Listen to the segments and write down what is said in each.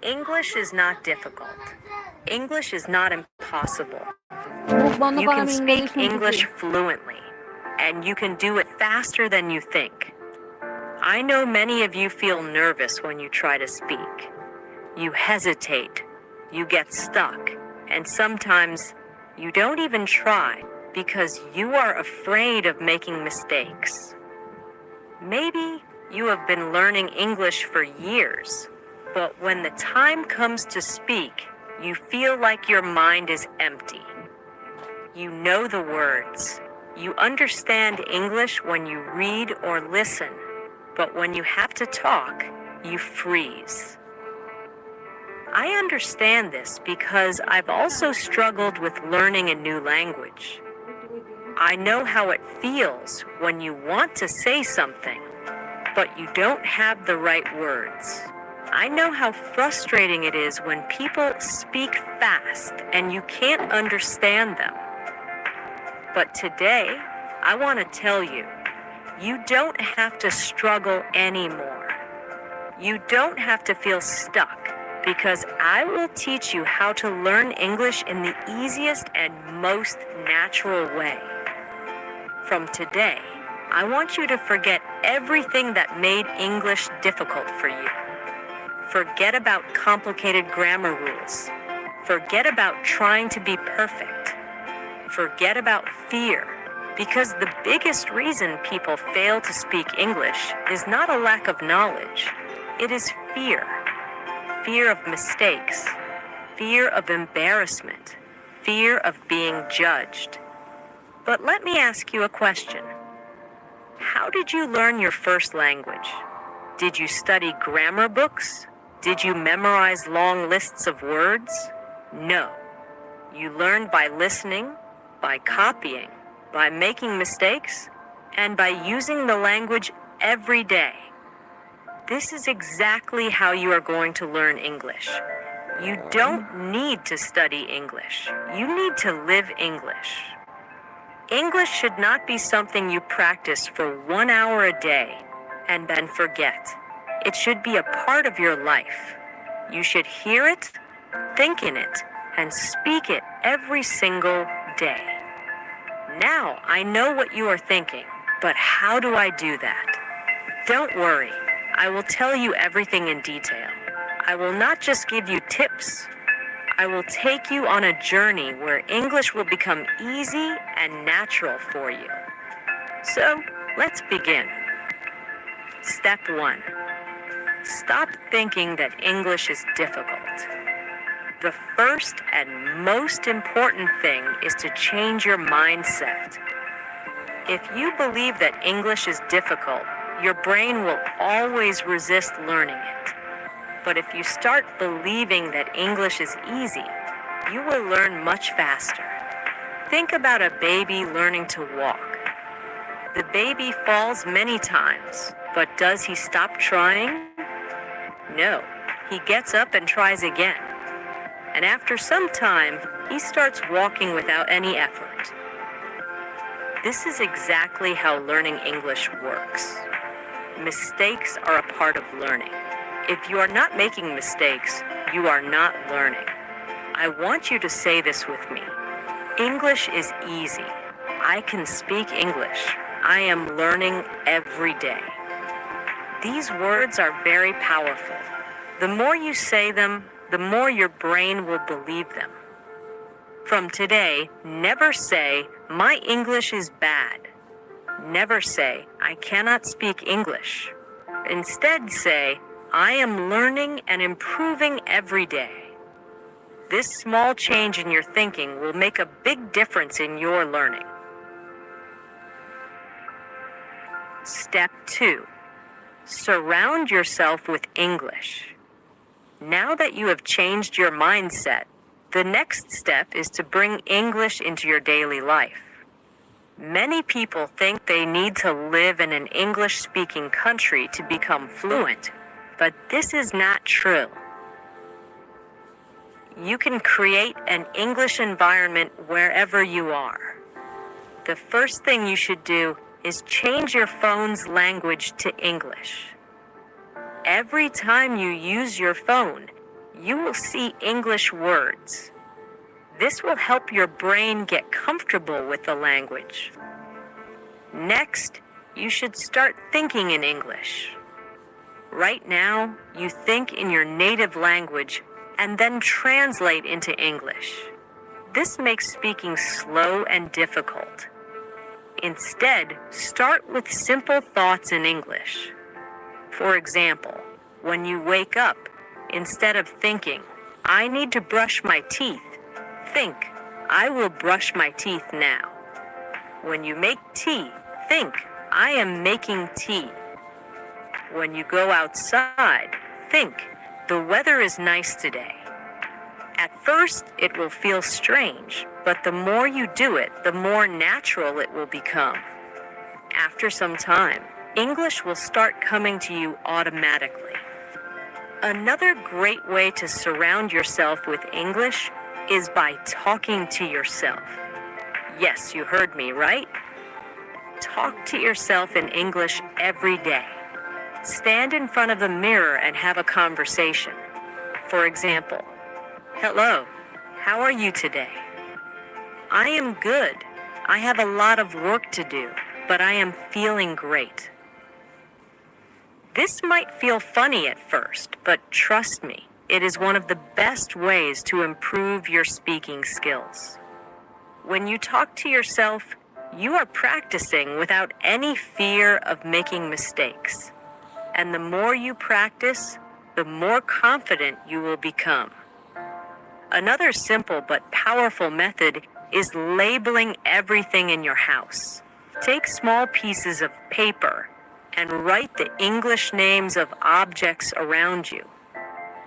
English is not difficult. English is not impossible. Mukbangda You para can speak English English fluently, and you can do it faster than you think. I know many of you feel nervous when you try to speak. You hesitate, you get stuck, and sometimes you don't even try because you are afraid of making mistakes. Maybe you have been learning English for years, but when the time comes to speak, you feel like your mind is empty. You know the words. You understand English when you read or listen, but when you have to talk, you freeze. I understand this because I've also struggled with learning a new language. I know how it feels when you want to say something, but you don't have the right words. I know how frustrating it is when people speak fast and you can't understand them. But today, I want to tell you, you don't have to struggle anymore. You don't have to feel stuck because I will teach you how to learn English in the easiest and most natural way. From today, I want you to forget everything that made English difficult for you. Forget about complicated grammar rules. Forget about trying to be perfect. Forget about fear, because the biggest reason people fail to speak English is not a lack of knowledge. It is fear. Fear of mistakes. Fear of embarrassment. Fear of being judged. But let me ask you a question. How did you learn your first language? Did you study grammar books? Did you memorize long lists of words? No. You learned by listening, by copying, by making mistakes, and by using the language every day. This is exactly how you are going to learn English. You don't need to study English. You need to live English. English should not be something you practice for 1 hour a day and then forget. It should be a part of your life. You should hear it, think in it, and speak it every single day. Now I know what you are thinking, but how do I do that? Don't worry, I will tell you everything in detail. I will not just give you tips. I will take you on a journey where English will become easy and natural for you. So, let's begin. Step 1. Stop thinking that English is difficult. The first and most important thing is to change your mindset. If you believe that English is difficult, your brain will always resist learning it. But if you start believing that English is easy, you will learn much faster. Think about a baby learning to walk. The baby falls many times, but does he stop trying? No, he gets up and tries again. And after some time, he starts walking without any effort. This is exactly how learning English works. Mistakes are a part of learning. If you are not making mistakes, you are not learning. I want you to say this with me. English is easy. I can speak English. I am learning every day. These words are very powerful. The more you say them, the more your brain will believe them. From today, never say, "My English is bad." Never say, "I cannot speak English." Instead say, "I am learning and improving every day." This small change in your thinking will make a big difference in your learning. Step 2. Surround yourself with English. Now that you have changed your mindset, the next step is to bring English into your daily life. Many people think they need to live in an English-speaking country to become fluent, but this is not true. You can create an English environment wherever you are. The first thing you should do is change your phone's language to English. Every time you use your phone, You will see English words. This will help your brain get comfortable with the language. Next, you should start thinking in English. Right now, you think in your native language and then translate into English. This makes speaking slow and difficult. Instead, start with simple thoughts in English. For example, when you wake up, instead of thinking, "I need to brush my teeth," think, "I will brush my teeth now." When you make tea, think, "I am making tea." When you go outside, think, "The weather is nice today." At first, it will feel strange, but the more you do it, the more natural it will become. After some time, English will start coming to you automatically. Another great way to surround yourself with English is by talking to yourself. Yes, you heard me, right? Talk to yourself in English every day. Stand in front of a mirror and have a conversation. For example, "Hello, how are you today?" "I am good. I have a lot of work to do, but I am feeling great." This might feel funny at first, but trust me, it is one of the best ways to improve your speaking skills. When you talk to yourself, you are practicing without any fear of making mistakes. And the more you practice, the more confident you will become. Another simple but powerful method is labeling everything in your house. Take small pieces of paper and write the English names of objects around you.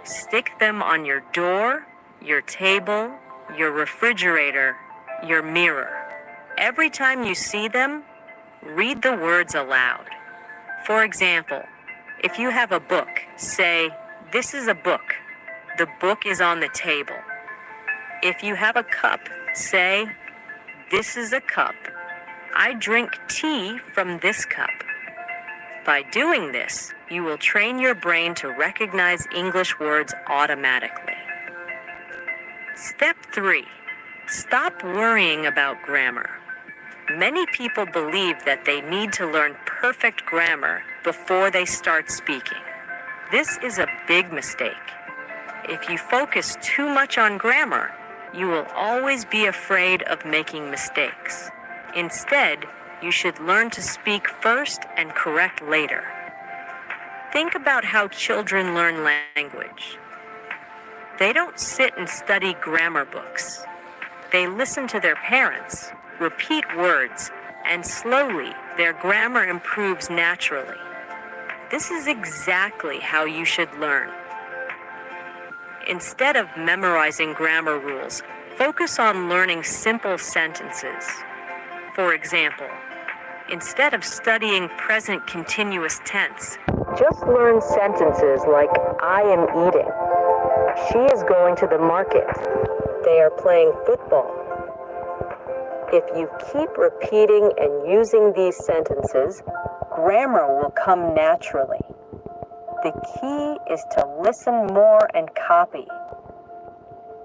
Stick them on your door, your table, your refrigerator, your mirror. Every time you see them, read the words aloud. For example, if you have a book, say, "This is a book. The book is on the table." If you have a cup, say, "This is a cup. I drink tea from this cup." By doing this, you will train your brain to recognize English words automatically. Step 3. Stop worrying about grammar. Many people believe that they need to learn perfect grammar before they start speaking. This is a big mistake. If you focus too much on grammar, you will always be afraid of making mistakes. Instead, you should learn to speak first and correct later. Think about how children learn language. They don't sit and study grammar books. They listen to their parents, repeat words, and slowly their grammar improves naturally. This is exactly how you should learn. Instead of memorizing grammar rules, focus on learning simple sentences. For example, instead of studying present continuous tense, just learn sentences like, "I am eating." "She is going to the market." "They are playing football." If you keep repeating and using these sentences, grammar will come naturally. The key is to listen more and copy.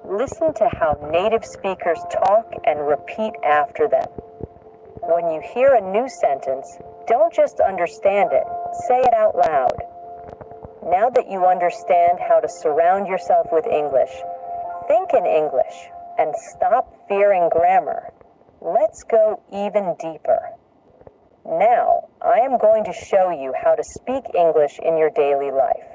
Listen to how native speakers talk and repeat after them. When you hear a new sentence, don't just understand it, say it out loud. Now that you understand how to surround yourself with English, think in English and stop fearing grammar. Let's go even deeper. Now, I am going to show you how to speak English in your daily life.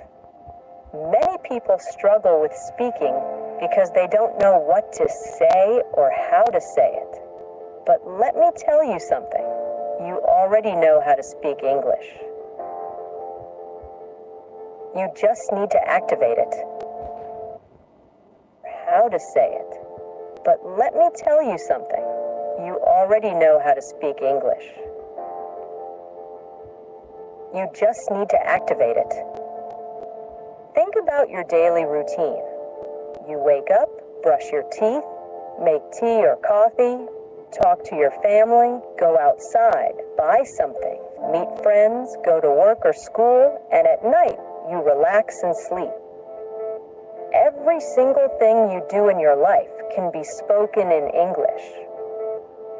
Many people struggle with speaking because they don't know what to say or how to say it. But let me tell you something. You already know how to speak English. You just need to activate it. How to say it. But let me tell you something. You already know how to speak English. You just need to activate it. Think about your daily routine. You wake up, brush your teeth, make tea or coffee, talk to your family, go outside, buy something, meet friends, go to work or school, and at night, you relax and sleep. Every single thing you do in your life can be spoken in English.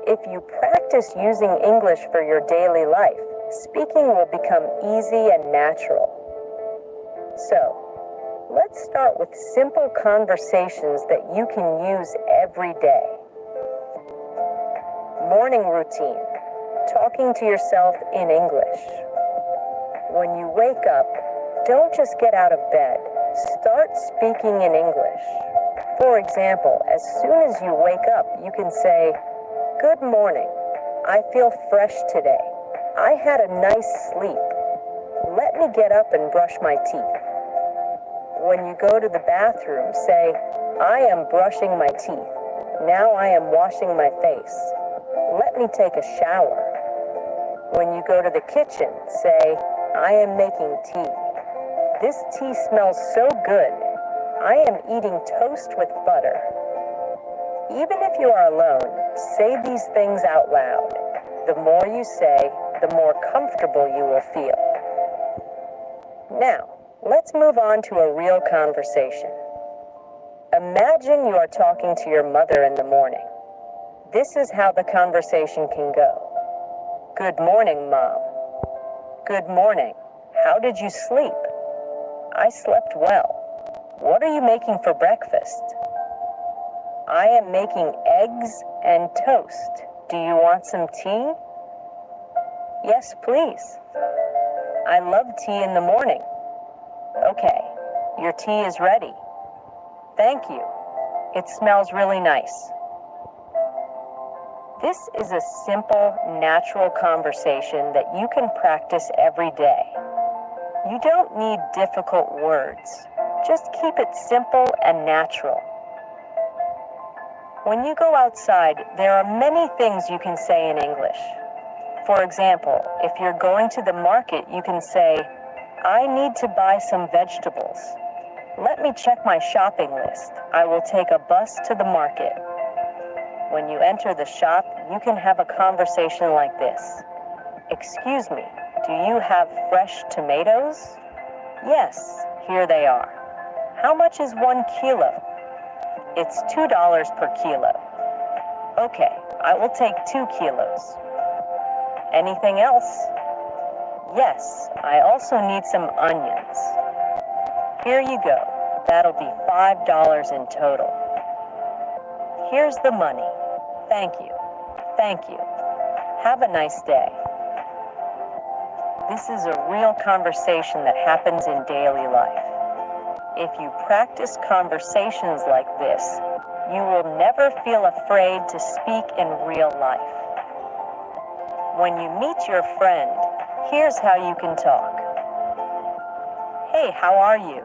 If you practice using English for your daily life, speaking will become easy and natural. So, let's start with simple conversations that you can use every day. Morning routine. Talking to yourself in English. When you wake up, don't just get out of bed. Start speaking in English. For example, as soon as you wake up, you can say, "Good morning. I feel fresh today. I had a nice sleep. Let me get up and brush my teeth." When you go to the bathroom, say, "I am brushing my teeth. Now I am washing my face. Let me take a shower." When you go to the kitchen, say, "I am making tea. This tea smells so good. I am eating toast with butter." Even if you are alone, say these things out loud. The more you say, the more comfortable you will feel. Now, let's move on to a real conversation. Imagine you are talking to your mother in the morning. This is how the conversation can go. "Good morning, Mom." "Good morning. How did you sleep?" "I slept well. What are you making for breakfast?" "I am making eggs and toast. Do you want some tea?" "Yes, please. I love tea in the morning." "Okay, your tea is ready." "Thank you. It smells really nice." This is a simple, natural conversation that you can practice every day. You don't need difficult words. Just keep it simple and natural. When you go outside, there are many things you can say in English. For example, if you're going to the market, you can say, "I need to buy some vegetables. Let me check my shopping list. I will take a bus to the market." When you enter the shop, you can have a conversation like this. "Excuse me, do you have fresh tomatoes?" "Yes, here they are." "How much is 1 kilo?" "It's $2 per kilo." "Okay, I will take 2 kilos." "Anything else?" "Yes, I also need some onions." "Here you go. That'll be $5 in total." "Here's the money. Thank you. Thank you. Have a nice day." This is a real conversation that happens in daily life. If you practice conversations like this, you will never feel afraid to speak in real life. When you meet your friend, here's how you can talk. "Hey, how are you?"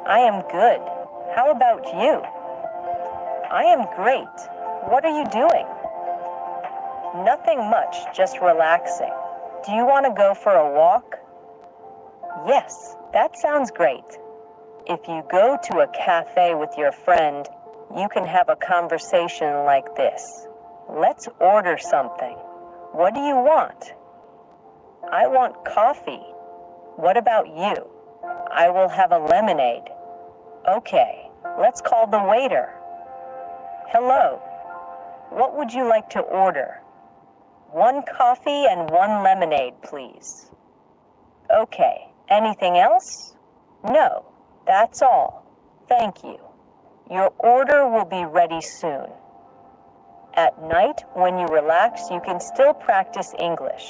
"I am good. How about you?" "I am great. What are you doing?" "Nothing much, just relaxing. Do you want to go for a walk?" "Yes, that sounds great." If you go to a cafe with your friend, you can have a conversation like this. "Let's order something. What do you want?" "I want coffee." "What about you?" "I will have a lemonade." "Okay, let's call the waiter." "Hello. What would you like to order?" "1 coffee and 1 lemonade, please." "Okay, anything else?" "No, that's all. Thank you. Your order will be ready soon." At night, when you relax, you can still practice English.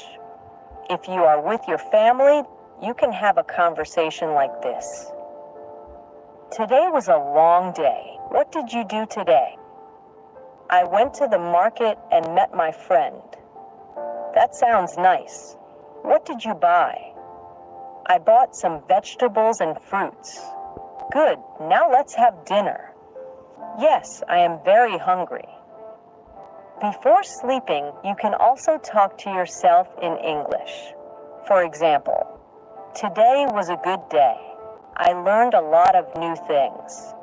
If you are with your family, you can have a conversation like this. "Today was a long day. What did you do today?" "I went to the market and met my friend." "That sounds nice. What did you buy?" "I bought some vegetables and fruits." "Good, now let's have dinner." "Yes, I am very hungry." Before sleeping, you can also talk to yourself in English. For example, "Today was a good day. I learned a lot of new things.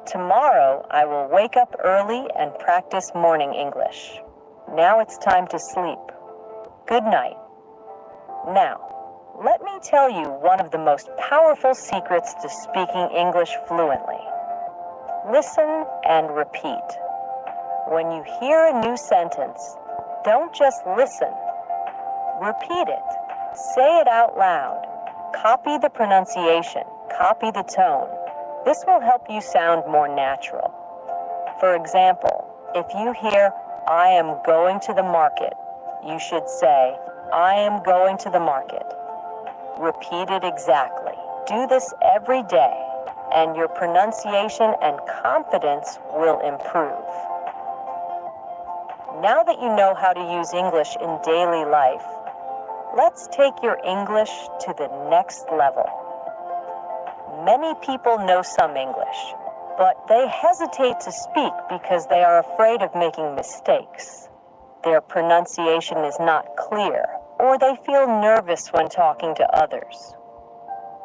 Tomorrow, I will wake up early and practice morning English. Now it's time to sleep. Good night." Now, let me tell you one of the most powerful secrets to speaking English fluently. Listen and repeat. When you hear a new sentence, don't just listen. Repeat it. Say it out loud. Copy the pronunciation. Copy the tone. This will help you sound more natural. For example, if you hear, "I am going to the market," you should say, "I am going to the market." Repeat it exactly. Do this every day, and your pronunciation and confidence will improve. Now that you know how to use English in daily life, let's take your English to the next level. Many people know some English, but they hesitate to speak because they are afraid of making mistakes. Their pronunciation is not clear, or they feel nervous when talking to others.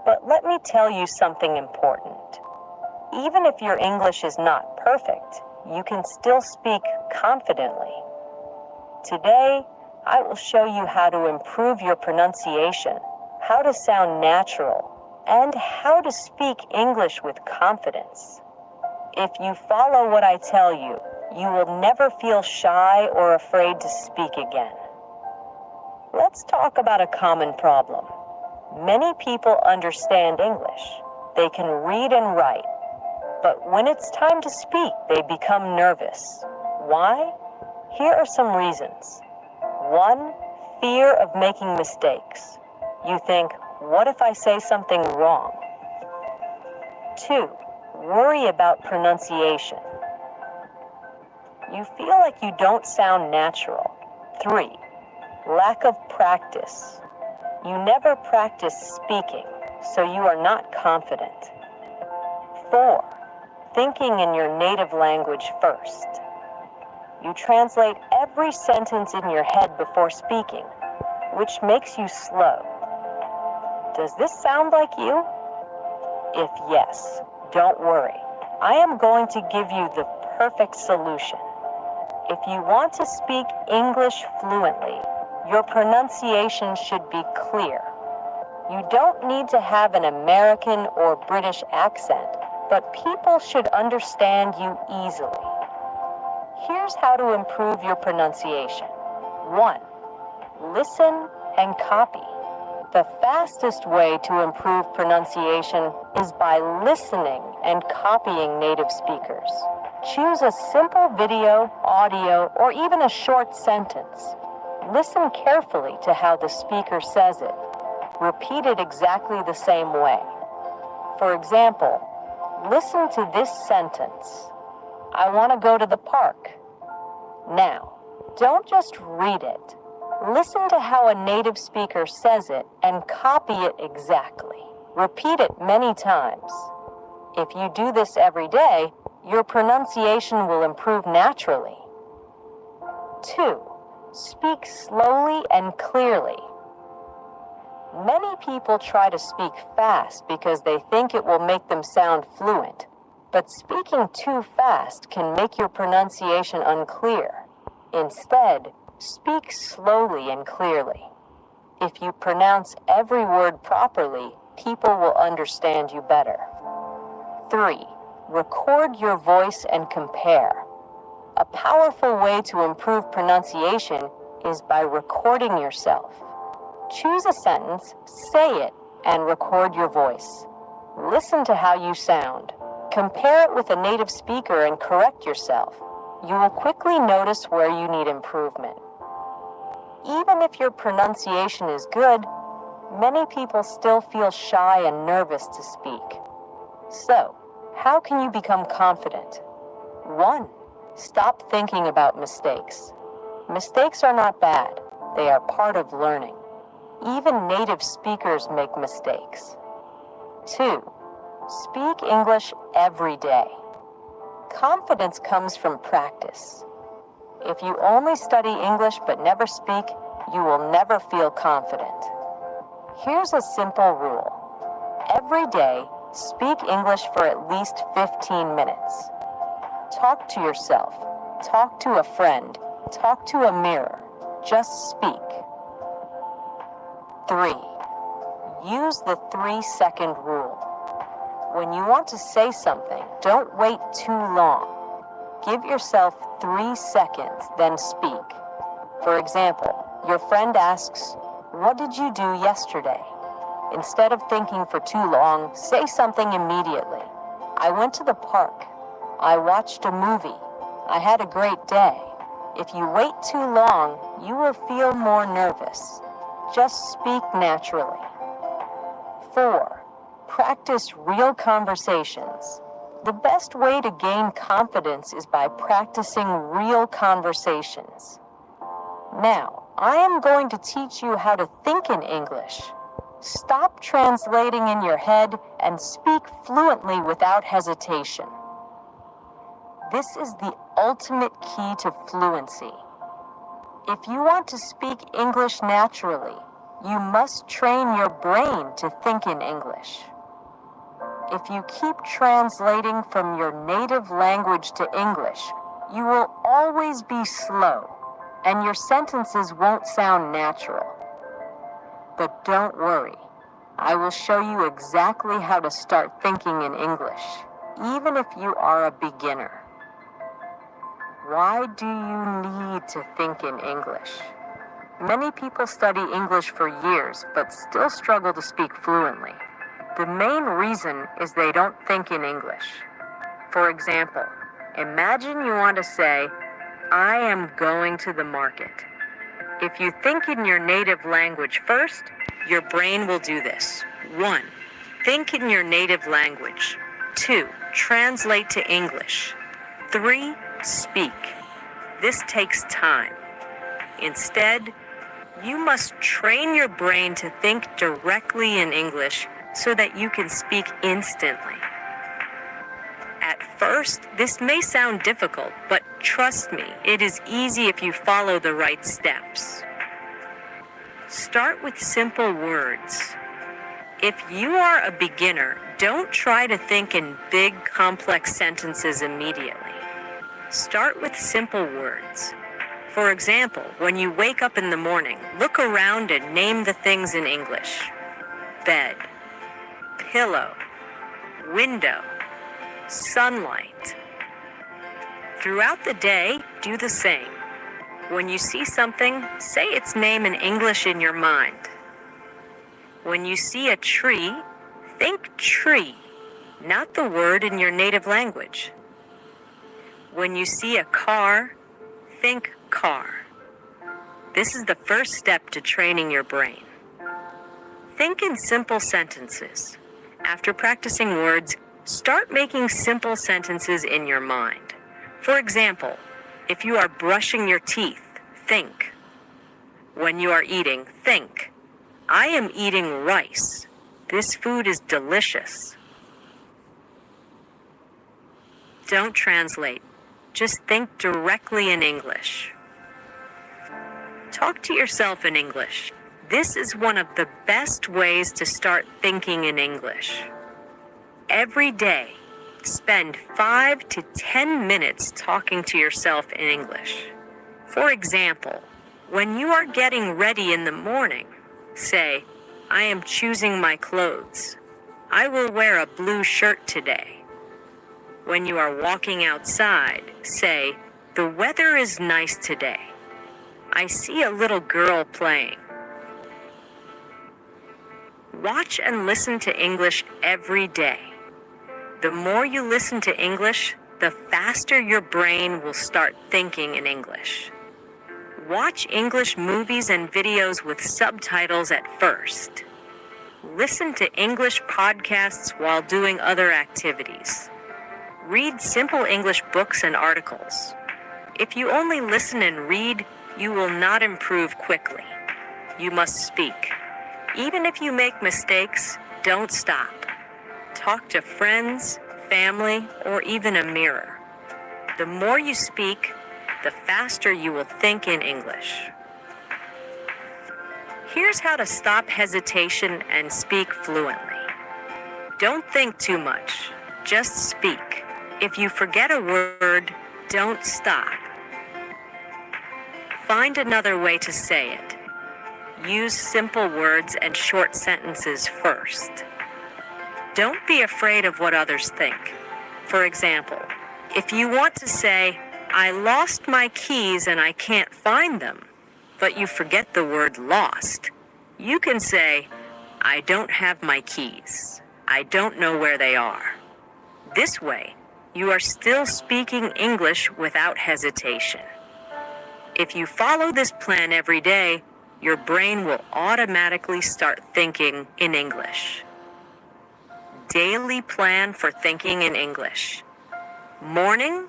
But let me tell you something important. Even if your English is not perfect, you can still speak confidently. Today, I will show you how to improve your pronunciation, how to sound natural, and how to speak English with confidence. If you follow what I tell you, you will never feel shy or afraid to speak again. Let's talk about a common problem. Many people understand English. They can read and write. But when it's time to speak, they become nervous. Why? Here are some reasons. 1. Fear of making mistakes. You think, what if I say something wrong? 2. Worry about pronunciation. You feel like you don't sound natural. 3. Lack of practice. You never practice speaking, so you are not confident. 4. Thinking in your native language first. You translate every sentence in your head before speaking, which makes you slow. Does this sound like you? If yes, don't worry. I am going to give you the perfect solution. If you want to speak English fluently, your pronunciation should be clear. You don't need to have an American or British accent, but people should understand you easily. Here's how to improve your pronunciation. 1. Listen and copy. The fastest way to improve pronunciation is by listening and copying native speakers. Choose a simple video, audio, or even a short sentence. Listen carefully to how the speaker says it. Repeat it exactly the same way. For example, listen to this sentence. I want to go to the park. Now, don't just read it. Listen to how a native speaker says it and copy it exactly. Repeat it many times. If you do this every day, your pronunciation will improve naturally. 2. Speak slowly and clearly. Many people try to speak fast because they think it will make them sound fluent. But speaking too fast can make your pronunciation unclear. Instead, speak slowly and clearly. If you pronounce every word properly, people will understand you better. 3. Record your voice and compare. A powerful way to improve pronunciation is by recording yourself. Choose a sentence, say it, and record your voice. Listen to how you sound. Compare it with a native speaker and correct yourself. You will quickly notice where you need improvement. Even if your pronunciation is good, many people still feel shy and nervous to speak. So, how can you become confident? 1. Stop thinking about mistakes. Mistakes are not bad. They are part of learning. Even native speakers make mistakes. 2. Speak English every day. Confidence comes from practice. If you only study English but never speak, you will never feel confident. Here's a simple rule. Every day, speak English for at least 15 minutes. Talk to yourself. Talk to a friend. Talk to a mirror. Just speak. 3. Use the 3-second rule. When you want to say something, don't wait too long. Give yourself 3 seconds, then speak. For example, your friend asks, "What did you do yesterday?" Instead of thinking for too long, say something immediately. "I went to the park. I watched a movie. I had a great day." If you wait too long, you will feel more nervous. Just speak naturally. 4. Practice real conversations. The best way to gain confidence is by practicing real conversations. Now, I am going to teach you how to think in English. Stop translating in your head and speak fluently without hesitation. This is the ultimate key to fluency. If you want to speak English naturally, you must train your brain to think in English. If you keep translating from your native language to English, you will always be slow, and your sentences won't sound natural. But don't worry, I will show you exactly how to start thinking in English, even if you are a beginner. Why do you need to think in English? Many people study English for years but still struggle to speak fluently. The main reason is they don't think in English. For example, imagine you want to say, "I am going to the market." If you think in your native language first, your brain will do this. 1. Think in your native language. 2. Translate to English. 3. Speak. This takes time. Instead, you must train your brain to think directly in English so that you can speak instantly. At first, this may sound difficult, but trust me, it is easy if you follow the right steps. Start with simple words. If you are a beginner, don't try to think in big, complex sentences immediately. Start with simple words. For example, when you wake up in the morning, look around and name the things in English. Bed, pillow, window, sunlight. Throughout the day, do the same. When you see something, say its name in English in your mind. When you see a tree, think tree, not the word in your native language. When you see a car, think car. This is the first step to training your brain. Think in simple sentences. After practicing words, start making simple sentences in your mind. For example, if you are brushing your teeth, think. When you are eating, think. I am eating rice. This food is delicious. Don't translate. Just think directly in English. Talk to yourself in English. This is one of the best ways to start thinking in English. Every day, spend 5 to 10 minutes talking to yourself in English. For example, when you are getting ready in the morning, say, "I am choosing my clothes. I will wear a blue shirt today." When you are walking outside, say, "The weather is nice today. I see a little girl playing." Watch and listen to English every day. The more you listen to English, the faster your brain will start thinking in English. Watch English movies and videos with subtitles at first. Listen to English podcasts while doing other activities. Read simple English books and articles. If you only listen and read, you will not improve quickly. You must speak. Even if you make mistakes, don't stop. Talk to friends, family, or even a mirror. The more you speak, the faster you will think in English. Here's how to stop hesitation and speak fluently. Don't think too much. Just speak. If you forget a word, don't stop. Find another way to say it. Use simple words and short sentences first. Don't be afraid of what others think. For example, if you want to say, I lost my keys and I can't find them, but you forget the word lost, you can say, I don't have my keys. I don't know where they are. This way, you are still speaking English without hesitation. If you follow this plan every day, your brain will automatically start thinking in English. Daily plan for thinking in English. Morning,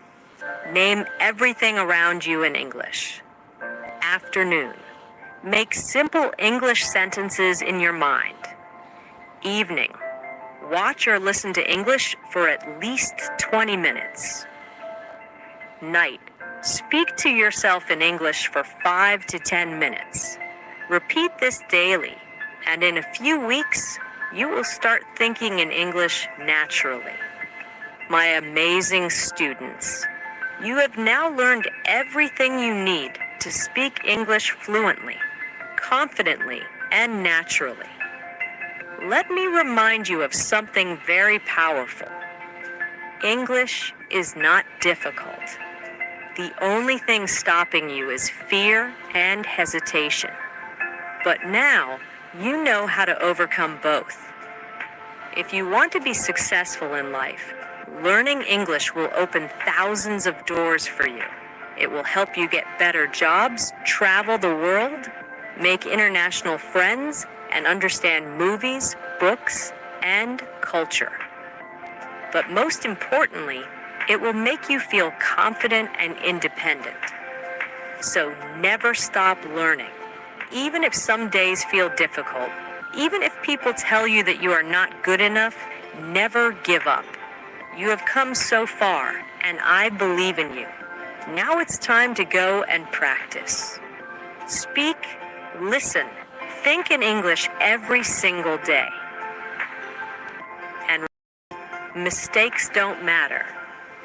name everything around you in English. Afternoon, make simple English sentences in your mind. Evening, watch or listen to English for at least 20 minutes. Night, speak to yourself in English for 5 to 10 minutes. Repeat this daily, and in a few weeks, you will start thinking in English naturally. My amazing students, you have now learned everything you need to speak English fluently, confidently, and naturally. Let me remind you of something very powerful. English is not difficult. The only thing stopping you is fear and hesitation. But now, you know how to overcome both. If you want to be successful in life, learning English will open thousands of doors for you. It will help you get better jobs, travel the world, make international friends, and understand movies, books, and culture. But most importantly, it will make you feel confident and independent. So never stop learning. Even if some days feel difficult, even if people tell you that you are not good enough, never give up. You have come so far, and I believe in you. Now it's time to go and practice. Speak, listen, think in English every single day. And mistakes don't matter.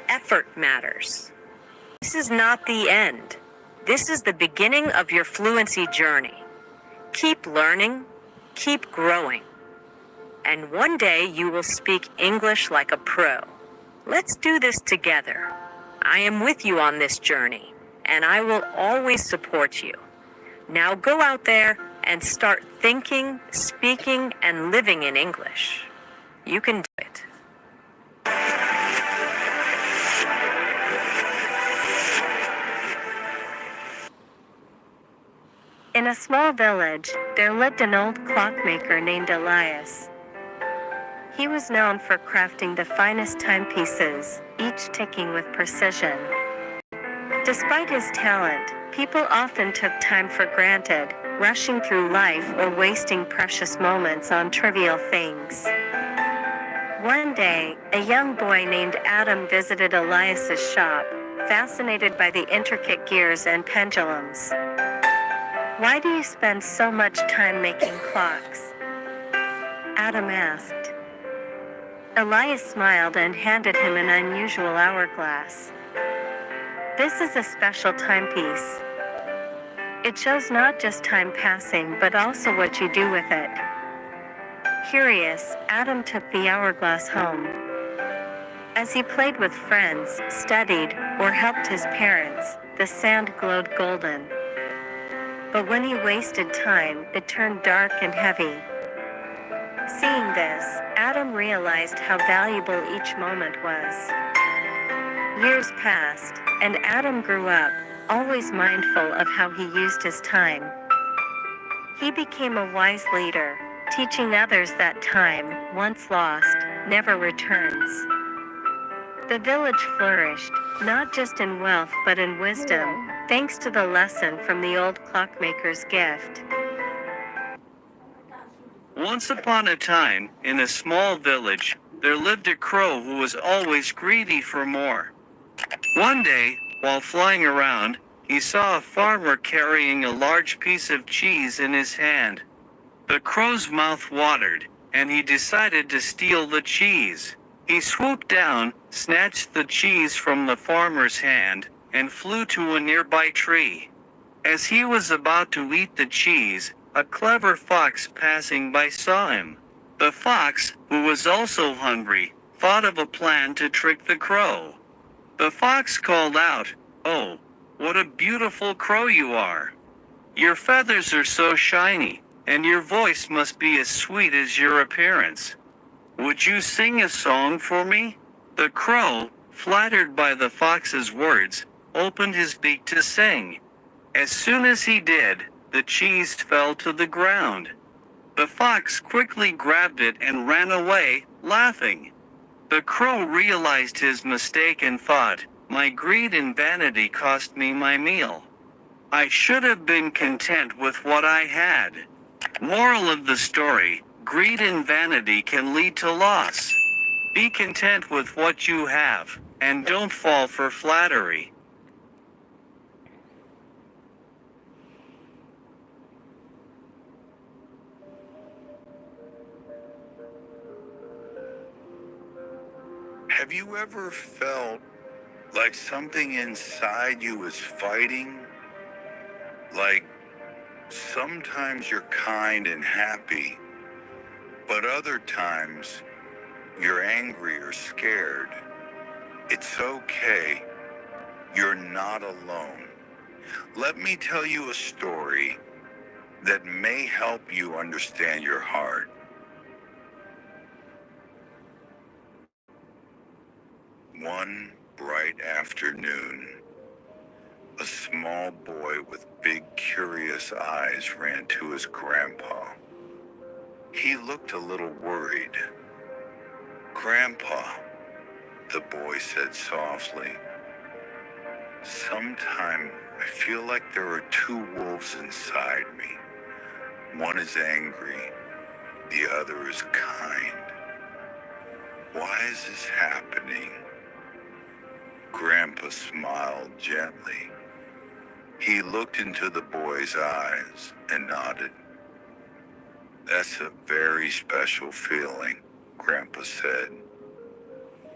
Effort matters. This is not the end. This is the beginning of your fluency journey. Keep learning, keep growing, and one day you will speak English like a pro. Let's do this together. I am with you on this journey, and I will always support you. Now go out there and start thinking, speaking, and living in English. You can do it. In a small village, there lived an old clockmaker named Elias. He was known for crafting the finest timepieces, each ticking with precision. Despite his talent, people often took time for granted, rushing through life or wasting precious moments on trivial things. One day, a young boy named Adam visited Elias's shop, fascinated by the intricate gears and pendulums. "Why do you spend so much time making clocks?" Adam asked. Elias smiled and handed him an unusual hourglass. "This is a special timepiece. It shows not just time passing but also what you do with it." Curious, Adam took the hourglass home. As he played with friends, studied, or helped his parents, the sand glowed golden. But when he wasted time, it turned dark and heavy. Seeing this, Adam realized how valuable each moment was. Years passed, and Adam grew up, always mindful of how he used his time. He became a wise leader, teaching others that time, once lost, never returns. The village flourished, not just in wealth but in wisdom, thanks to the lesson from the old clockmaker's gift. Once upon a time, in a small village, there lived a crow who was always greedy for more. One day, while flying around, he saw a farmer carrying a large piece of cheese in his hand. The crow's mouth watered, and he decided to steal the cheese. He swooped down, snatched the cheese from the farmer's hand, and flew to a nearby tree. As he was about to eat the cheese, a clever fox passing by saw him. The fox, who was also hungry, thought of a plan to trick the crow. The fox called out, "Oh, what a beautiful crow you are! Your feathers are so shiny, and your voice must be as sweet as your appearance. Would you sing a song for me?" The crow, flattered by the fox's words, opened his beak to sing. As soon as he did, the cheese fell to the ground. The fox quickly grabbed it and ran away, laughing. The crow realized his mistake and thought, "My greed and vanity cost me my meal. I should have been content with what I had." Moral of the story: greed and vanity can lead to loss. Be content with what you have, and don't fall for flattery. Have you ever felt like something inside you is fighting? Like sometimes you're kind and happy, but other times you're angry or scared. It's okay. You're not alone. Let me tell you a story that may help you understand your heart. One bright afternoon, a small boy with big curious eyes ran to his grandpa. He looked a little worried. "Grandpa," the boy said softly, "sometime I feel like there are two wolves inside me. One is angry, the other is kind. Why is this happening?" Grandpa smiled gently. He looked into the boy's eyes and nodded. "That's a very special feeling," Grandpa said.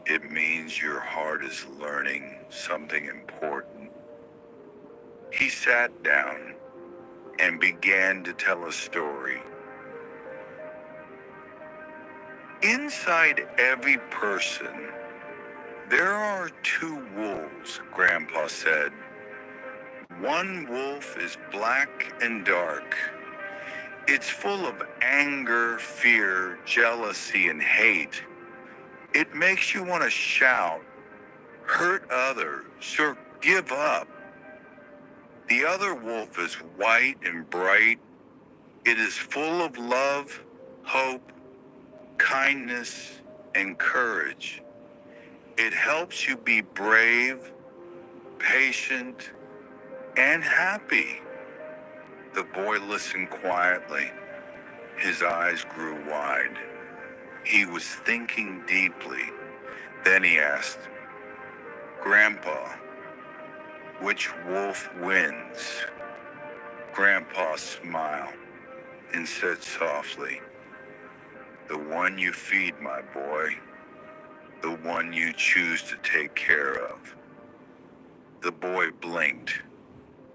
"It means your heart is learning something important." He sat down and began to tell a story. "Inside every person, there are two wolves," Grandpa said. "One wolf is black and dark. It's full of anger, fear, jealousy, and hate. It makes you want to shout, hurt others, or give up. The other wolf is white and bright. It is full of love, hope, kindness, and courage. It helps you be brave, patient, and happy." The boy listened quietly. His eyes grew wide. He was thinking deeply. Then he asked, "Grandpa, which wolf wins?" Grandpa smiled and said softly, "The one you feed, my boy. The one you choose to take care of." The boy blinked,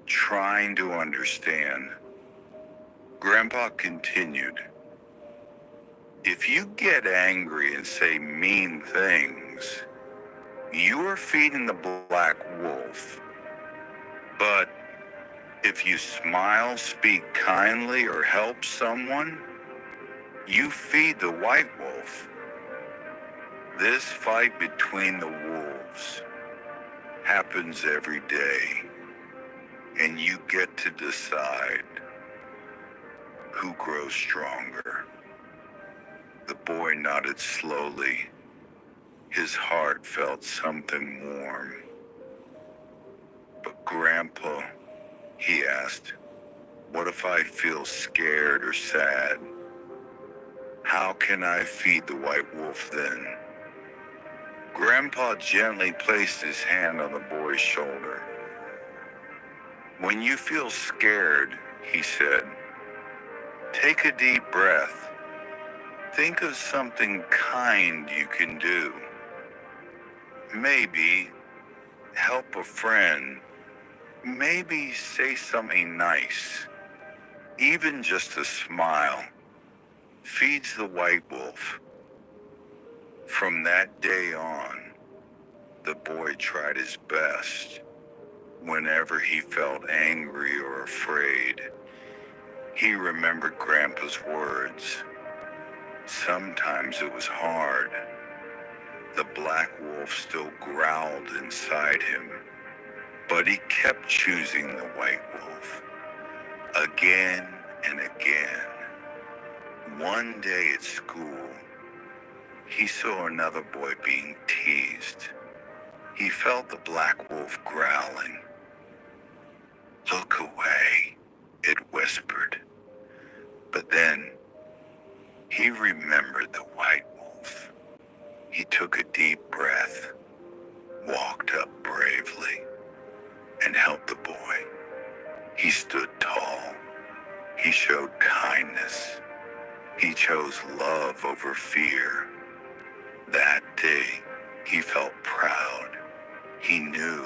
trying to understand. Grandpa continued, "If you get angry and say mean things, you are feeding the black wolf. But if you smile, speak kindly, or help someone, you feed the white wolf." This fight between the wolves happens every day, and you get to decide who grows stronger. The boy nodded slowly. His heart felt something warm. "But Grandpa," he asked, "what if I feel scared or sad? How can I feed the white wolf then?" Grandpa gently placed his hand on the boy's shoulder. "When you feel scared," he said, "take a deep breath. Think of something kind you can do. Maybe help a friend. Maybe say something nice. Even just a smile. feeds the white wolf. From that day on, the boy tried his best. Whenever he felt angry or afraid, he remembered Grandpa's words. Sometimes it was hard. The black wolf still growled inside him, but he kept choosing the white wolf. Again and again. One day at school, he saw another boy being teased. He felt the black wolf growling. "Look away," it whispered. But then he remembered the white wolf. He took a deep breath, walked up bravely, and helped the boy. He stood tall. He showed kindness. He chose love over fear. That day, he felt proud. He knew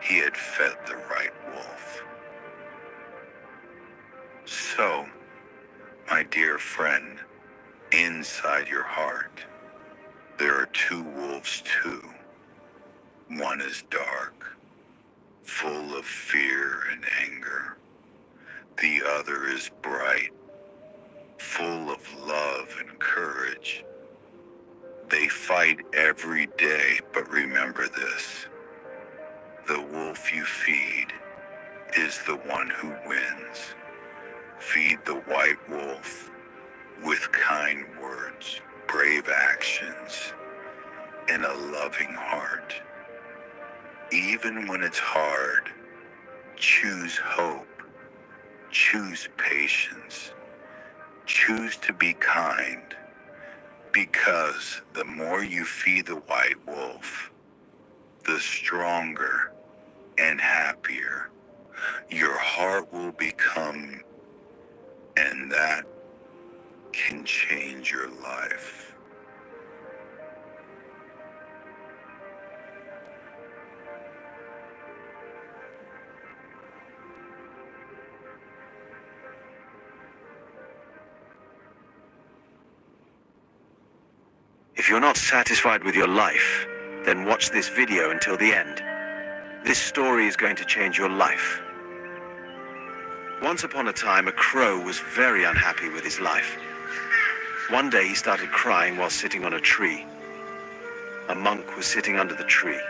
he had fed the right wolf. So, my dear friend, inside your heart, there are two wolves too. One is dark, full of fear and anger. The other is bright, full of love and courage. They fight every day, but remember this: the wolf you feed is the one who wins. Feed the white wolf with kind words, brave actions, and a loving heart. Even when it's hard, choose hope, choose patience, choose to be kind, because the more you feed the white wolf, the stronger and happier your heart will become, and that can change your life. If you're not satisfied with your life, then watch this video until the end. This story is going to change your life. Once upon a time, a crow was very unhappy with his life. One day he started crying while sitting on a tree. A monk was sitting under the tree.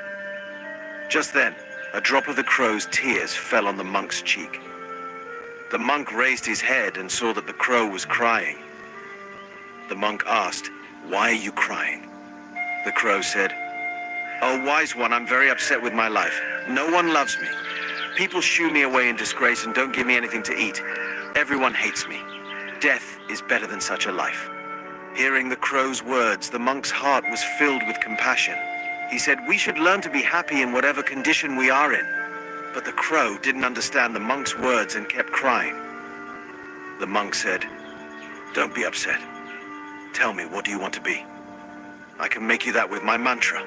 Just then, a drop of the crow's tears fell on the monk's cheek. The monk raised his head and saw that the crow was crying. The monk asked, "Why are you crying?" The crow said, "Oh, wise one, I'm very upset with my life. No one loves me. People shoo me away in disgrace and don't give me anything to eat. Everyone hates me. Death is better than such a life." Hearing the crow's words, the monk's heart was filled with compassion. He said, "We should learn to be happy in whatever condition we are in." But the crow didn't understand the monk's words and kept crying. The monk said, "Don't be upset. Tell me, what do you want to be? I can make you that with my mantra."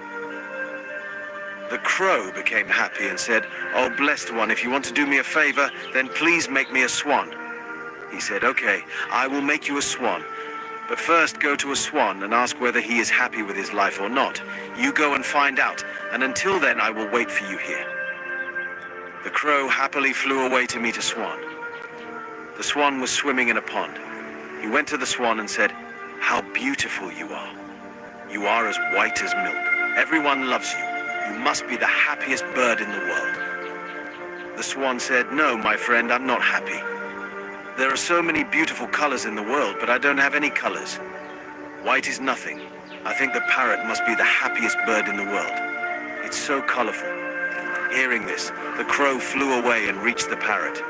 The crow became happy and said, "Oh, blessed one, if you want to do me a favor, then please make me a swan." He said, "Okay, I will make you a swan. But first go to a swan and ask whether he is happy with his life or not. You go and find out, and until then I will wait for you here." The crow happily flew away to meet a swan. The swan was swimming in a pond. He went to the swan and said, "How beautiful you are. You are as white as milk. Everyone loves you. You must be the happiest bird in the world." The swan said, "No, my friend, I'm not happy. There are so many beautiful colors in the world, but I don't have any colors. White is nothing. I think the parrot must be the happiest bird in the world. It's so colorful." Hearing this, the crow flew away and reached the parrot.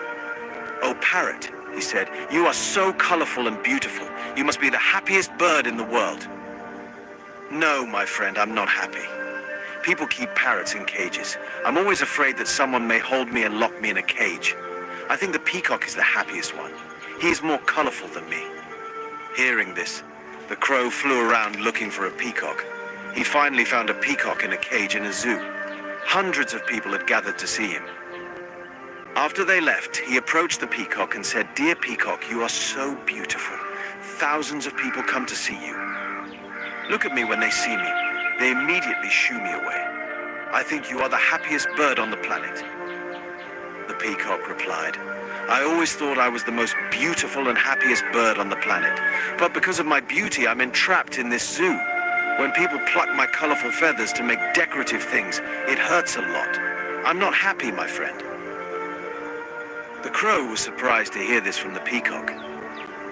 "Oh, parrot," he said, "you are so colorful and beautiful. You must be the happiest bird in the world." "No, my friend, I'm not happy. People keep parrots in cages. I'm always afraid that someone may hold me and lock me in a cage. I think the peacock is the happiest one. He is more colorful than me." Hearing this, the crow flew around looking for a peacock. He finally found a peacock in a cage in a zoo. Hundreds of people had gathered to see him. After they left, he approached the peacock and said, "Dear peacock, you are so beautiful. thousands of people come to see you. Look at me when they see me. They immediately shoo me away. I think you are the happiest bird on the planet. The peacock replied, I always thought I was the most beautiful and happiest bird on the planet. But because of my beauty, I'm entrapped in this zoo. When people pluck my colorful feathers to make decorative things, it hurts a lot. I'm not happy, my friend. The crow was surprised to hear this from the peacock.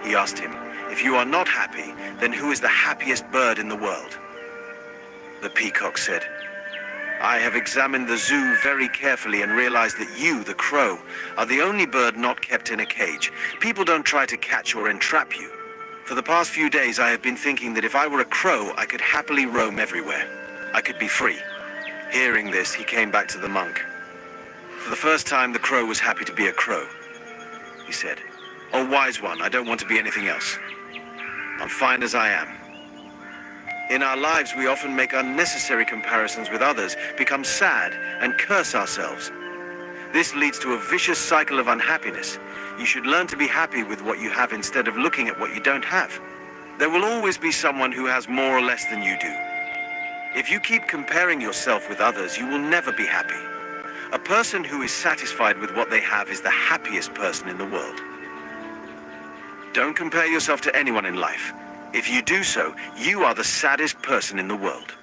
He asked him, if you are not happy, then who is the happiest bird in the world? The peacock said, I have examined the zoo very carefully and realized that you, the crow, are the only bird not kept in a cage. People don't try to catch or entrap you. For the past few days, I have been thinking that if I were a crow, I could happily roam everywhere. I could be free. Hearing this, he came back to the monk. For the first time, the crow was happy to be a crow. He said, Oh, wise one, I don't want to be anything else. I'm fine as I am. In our lives, we often make unnecessary comparisons with others, become sad, and curse ourselves. This leads to a vicious cycle of unhappiness. You should learn to be happy with what you have instead of looking at what you don't have. There will always be someone who has more or less than you do. If you keep comparing yourself with others, you will never be happy. A person who is satisfied with what they have is the happiest person in the world. Don't compare yourself to anyone in life. If you do so, you are the saddest person in the world.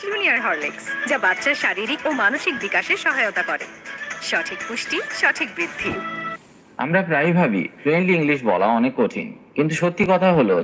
Junior Horlicks, যা বাচ্চার শারীরিক ও মানসিক বিকাশে সহায়তা করে। সঠিক পুষ্টি, সঠিক বৃদ্ধি। আমরা প্রায়ই ভাবি ফ্লুয়েন্টলি ইংলিশ বলা অনেক কঠিন, কিন্তু সত্যি কথা হলো